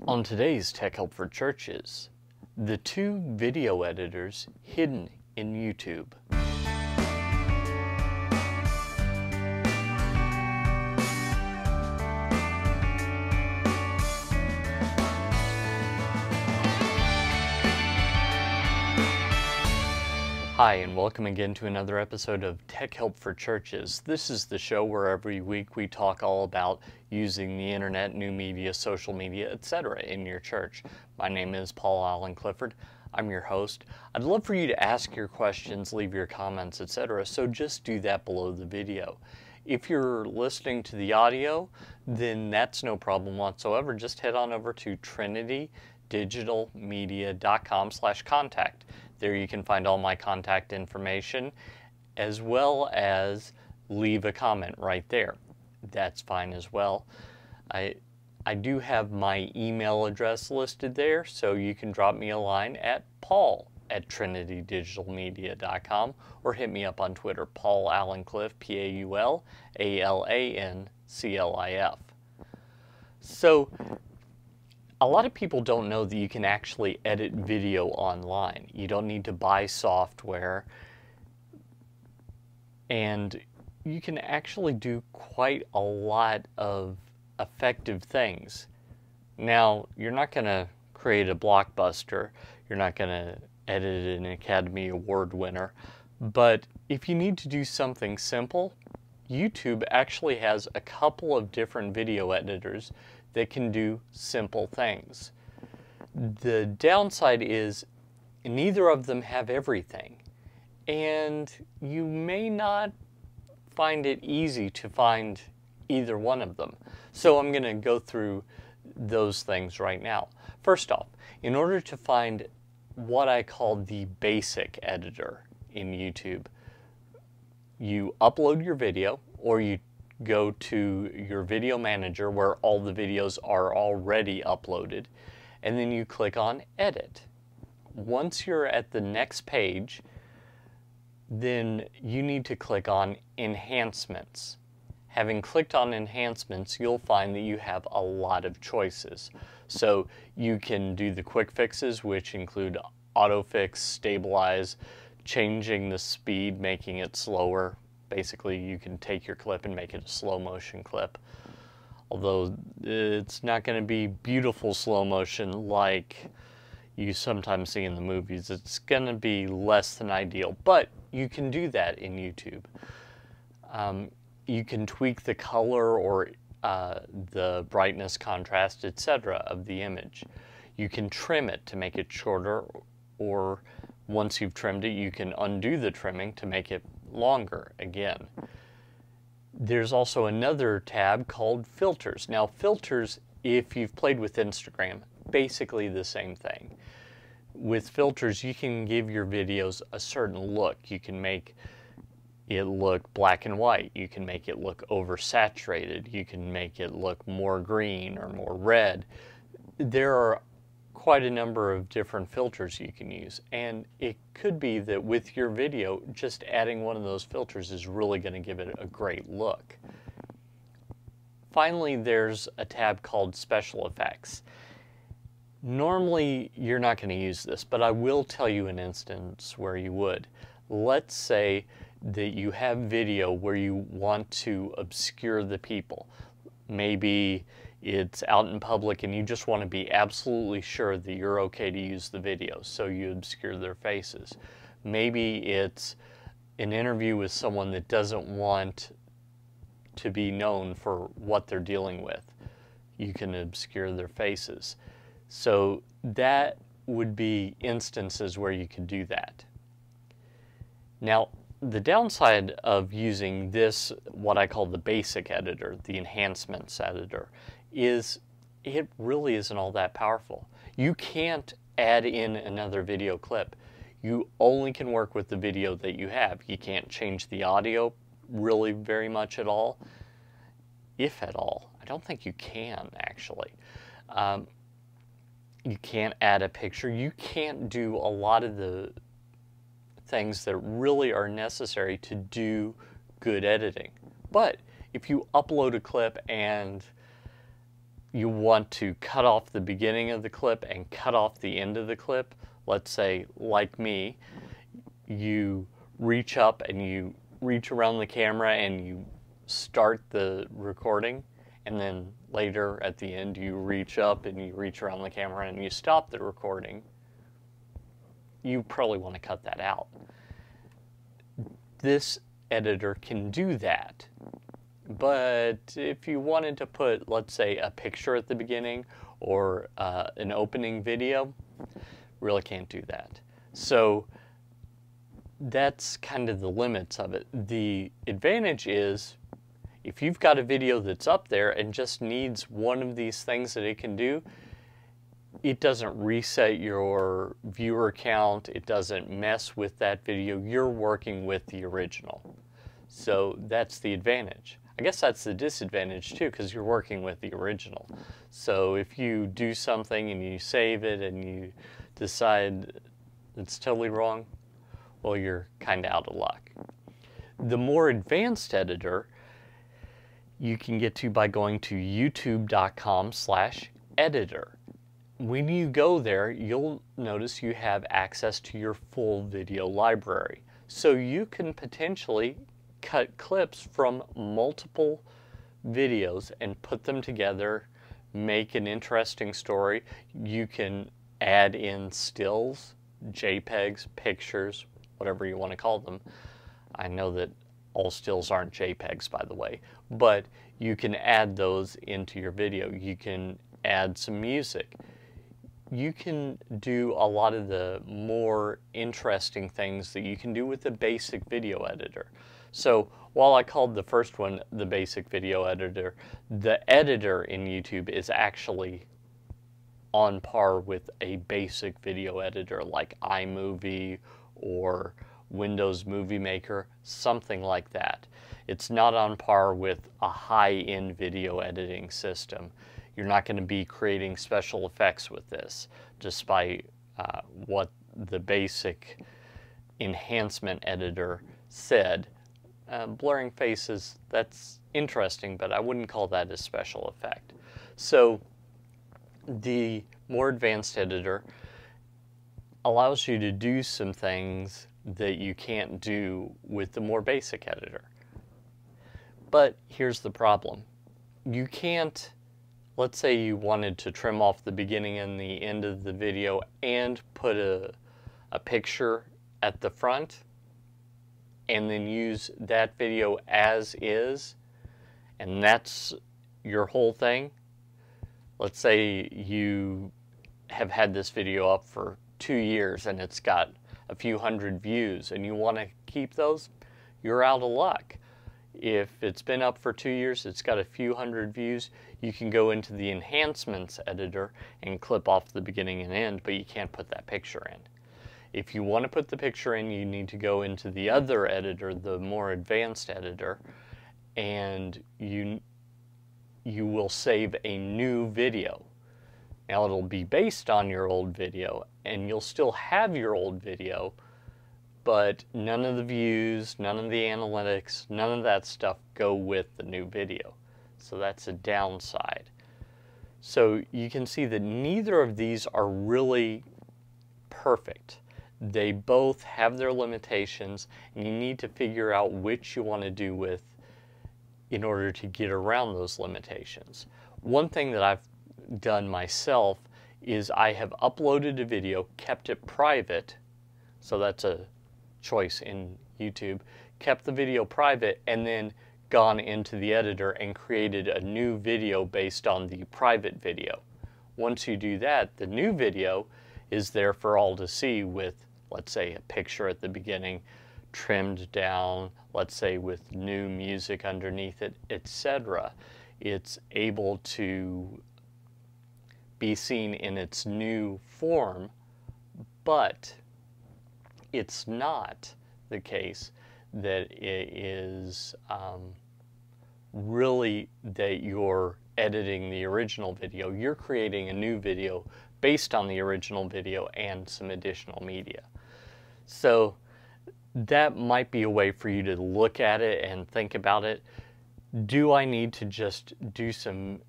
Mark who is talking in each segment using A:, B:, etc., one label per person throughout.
A: On today's Tech Help for Churches, the 2 video editors hidden in YouTube. Hi, and welcome again to another episode of Tech Help for Churches. This is the show where every week we talk all about using the internet, new media, social media, etc. in your church. My name is Paul Allen Clifford. I'm your host. I'd love for you to ask your questions, leave your comments, etc. So just do that below the video. If you're listening to the audio, then that's no problem whatsoever. Just head on over to trinitydigitalmedia.com/contact. There you can find all my contact information as well as leave a comment right there. That's fine as well. I do have my email address listed there, so you can drop me a line at paul@trinitydigitalmedia.com or hit me up on Twitter, Paul Allen Cliff, PaulAlanclif. So a lot of people don't know that you can actually edit video online. You don't need to buy software, and you can actually do quite a lot of effective things. Now, you're not going to create a blockbuster. You're not going to edit an Academy Award winner. But if you need to do something simple, YouTube actually has a couple of different video editors that can do simple things. The downside is neither of them have everything, and you may not find it easy to find either one of them. So I'm going to go through those things right now. First off, in order to find what I call the basic editor in YouTube, you upload your video, or you go to your video manager where all the videos are already uploaded, and then you click on Edit. Once you're at the next page, then you need to click on Enhancements. Having clicked on Enhancements, you'll find that you have a lot of choices. So you can do the quick fixes, which include autofix, stabilize, changing the speed, making it slower. Basically, you can take your clip and make it a slow motion clip. Although it's not going to be beautiful slow motion like you sometimes see in the movies. It's going to be less than ideal, but you can do that in YouTube. You can tweak the color or the brightness, contrast, etc. of the image. You can trim it to make it shorter, or once you've trimmed it, you can undo the trimming to make it longer again. There's also another tab called Filters. Now, filters, if you've played with Instagram, basically the same thing. With filters, you can give your videos a certain look. You can make it look black and white. You can make it look oversaturated. You can make it look more green or more red. There are quite a number of different filters you can use, and it could be that with your video, just adding one of those filters is really going to give it a great look. Finally, there's a tab called Special Effects. Normally, you're not going to use this, but I will tell you an instance where you would. Let's say that you have video where you want to obscure the people. Maybe it's out in public and you just want to be absolutely sure that you're okay to use the video, so you obscure their faces. Maybe it's an interview with someone that doesn't want to be known for what they're dealing with. You can obscure their faces. So that would be instances where you could do that. Now, the downside of using this, what I call the basic editor, the enhancements editor, is it really isn't all that powerful. You can't add in another video clip. You only can work with the video that you have. You can't change the audio really very much at all, if at all. I don't think you can, actually. You can't add a picture. You can't do a lot of the things that really are necessary to do good editing. But if you upload a clip and you want to cut off the beginning of the clip and cut off the end of the clip. Let's say, like me, you reach up and you reach around the camera and you start the recording, and then later at the end you reach up and you reach around the camera and you stop the recording. You probably want to cut that out. This editor can do that. But if you wanted to put, let's say, a picture at the beginning or an opening video, really can't do that. So that's kind of the limits of it. The advantage is if you've got a video that's up there and just needs one of these things that it can do, it doesn't reset your viewer count, it doesn't mess with that video. You're working with the original. So that's the advantage. I guess that's the disadvantage too, because you're working with the original. So if you do something and you save it and you decide it's totally wrong, well, you're kind of out of luck. The more advanced editor you can get to by going to youtube.com/editor. When you go there, you'll notice you have access to your full video library. So you can potentially cut clips from multiple videos and put them together, make an interesting story. You can add in stills, JPEGs, pictures, whatever you want to call them. I know that all stills aren't JPEGs, by the way, but you can add those into your video. You can add some music. You can do a lot of the more interesting things that you can do with the basic video editor. So while I called the first one the basic video editor, the editor in YouTube is actually on par with a basic video editor like iMovie or Windows Movie Maker, something like that. It's not on par with a high-end video editing system. You're not going to be creating special effects with this, despite what the basic enhancement editor said. Blurring faces, that's interesting, but I wouldn't call that a special effect. So the more advanced editor allows you to do some things that you can't do with the more basic editor. But here's the problem. You can't, let's say you wanted to trim off the beginning and the end of the video and put a picture at the front and then use that video as is, and that's your whole thing. Let's say you have had this video up for 2 years and it's got a few hundred views and you want to keep those, you're out of luck. If it's been up for 2 years, it's got a few hundred views, you can go into the Enhancements editor and clip off the beginning and end, but you can't put that picture in. If you want to put the picture in, you need to go into the other editor, the more advanced editor, and you will save a new video. Now it'll be based on your old video, and you'll still have your old video, but none of the views, none of the analytics, none of that stuff go with the new video. So that's a downside. So you can see that neither of these are really perfect. They both have their limitations, and you need to figure out which you want to do with in order to get around those limitations. One thing that I've done myself is I have uploaded a video, kept it private, so that's a choice in YouTube, kept the video private, and then gone into the editor and created a new video based on the private video. Once you do that, the new video is there for all to see with, let's say, a picture at the beginning, trimmed down, let's say with new music underneath it, etc. It's able to be seen in its new form, but it's not the case that it is really that you're editing the original video. You're creating a new video based on the original video and some additional media. So that might be a way for you to look at it and think about it. Do I need to just do some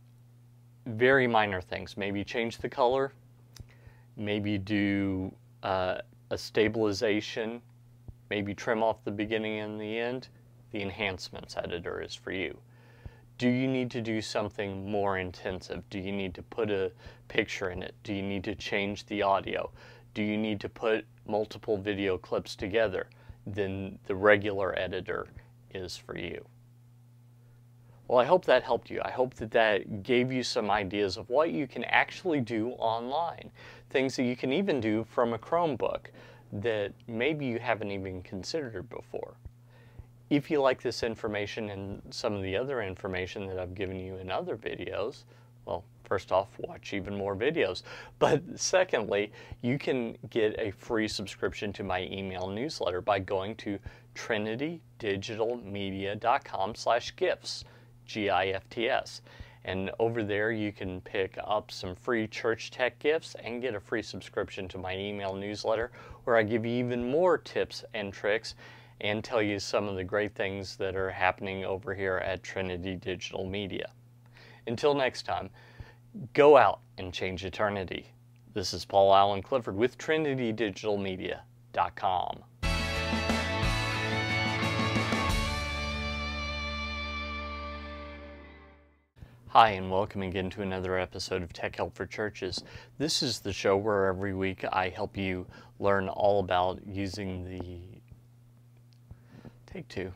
A: very minor things. Maybe change the color, maybe do a stabilization, maybe trim off the beginning and the end. The Enhancements editor is for you. Do you need to do something more intensive? Do you need to put a picture in it? Do you need to change the audio? Do you need to put multiple video clips together? Then the regular editor is for you. Well, I hope that helped you. I hope that that gave you some ideas of what you can actually do online. Things that you can even do from a Chromebook that maybe you haven't even considered before. If you like this information and some of the other information that I've given you in other videos, well, first off, watch even more videos. But secondly, you can get a free subscription to my email newsletter by going to trinitydigitalmedia.com/gifts. GIFTS. And over there you can pick up some free church tech gifts and get a free subscription to my email newsletter, where I give you even more tips and tricks and tell you some of the great things that are happening over here at Trinity Digital Media. Until next time, go out and change eternity. This is Paul Allen Clifford with trinitydigitalmedia.com. Hi, and welcome again to another episode of Tech Help for Churches. This is the show where every week I help you learn all about using the... Take two.